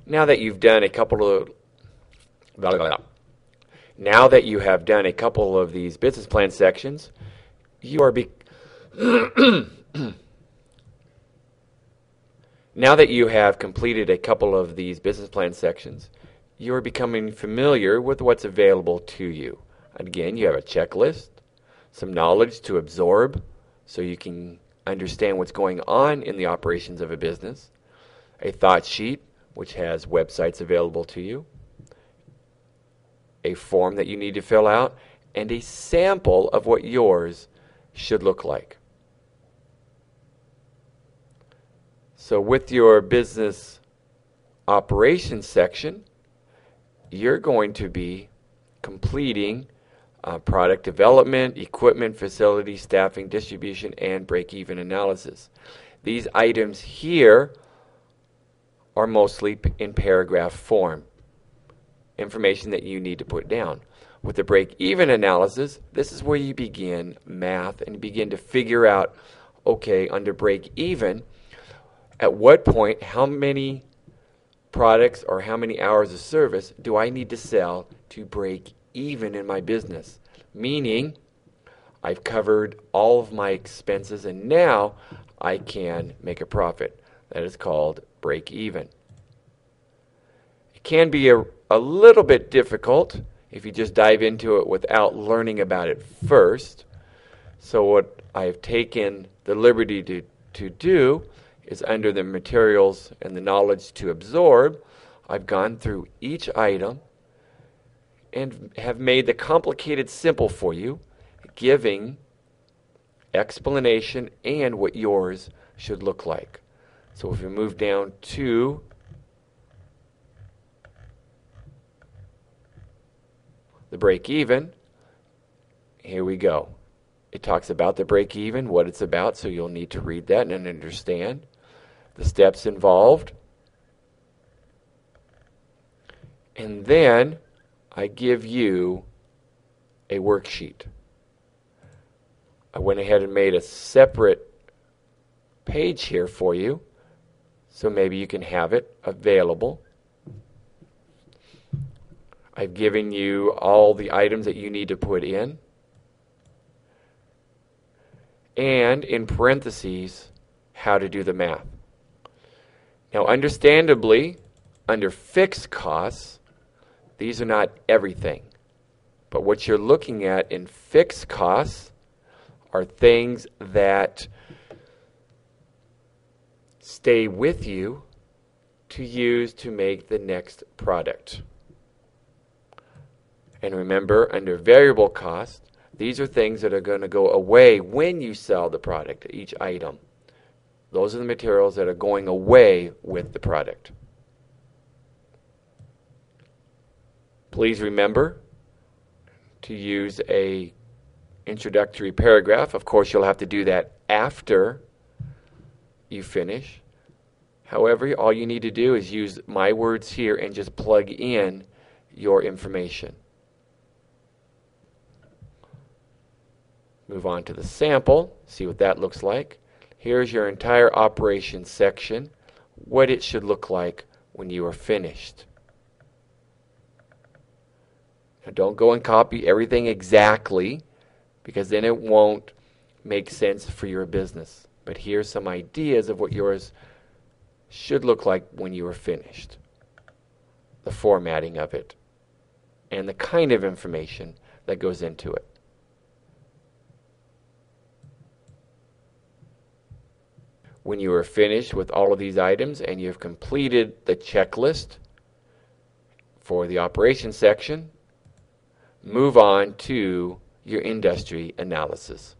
Now that you've done a couple of blah, blah, blah. Now that you have done a couple of these business plan sections, you are now that you have completed a couple of these business plan sections, you are becoming familiar with what's available to you. Again, you have a checklist, some knowledge to absorb so you can understand what's going on in the operations of a business, a thought sheet which has websites available to you, a form that you need to fill out, and a sample of what yours should look like. So with your business operations section, you're going to be completing product development, equipment, facility, staffing, distribution, and break-even analysis. These items here are mostly in paragraph form, information that you need to put down. With the break-even analysis, this is where you begin math and begin to figure out, okay, under break-even, at what point, how many products or how many hours of service do I need to sell to break even in my business? Meaning, I've covered all of my expenses and now I can make a profit. That is called break even. It can be a little bit difficult if you just dive into it without learning about it first. So what I've taken the liberty to do is under the materials and the knowledge to absorb, I've gone through each item and have made the complicated simple for you, giving explanation and what yours should look like. So if we move down to the break even, here we go. It talks about the break even, what it's about, so you'll need to read that and understand the steps involved. And then I give you a worksheet. I went ahead and made a separate page here for you, so maybe you can have it available. I've given you all the items that you need to put in. And in parentheses, how to do the math. Now, understandably, under fixed costs, these are not everything. But what you're looking at in fixed costs are things that stay with you to use to make the next product. And remember, under variable cost, these are things that are going to go away when you sell the product, each item. Those are the materials that are going away with the product. Please remember to use a introductory paragraph. Of course, you'll have to do that after you finish. However, all you need to do is use my words here and just plug in your information. Move on to the sample, see what that looks like. Here's your entire operations section, what it should look like when you are finished. Now don't go and copy everything exactly, because then it won't make sense for your business. But here's some ideas of what yours should look like when you are finished. The formatting of it, and the kind of information that goes into it. When you are finished with all of these items and you have completed the checklist for the operations section, move on to your industry analysis.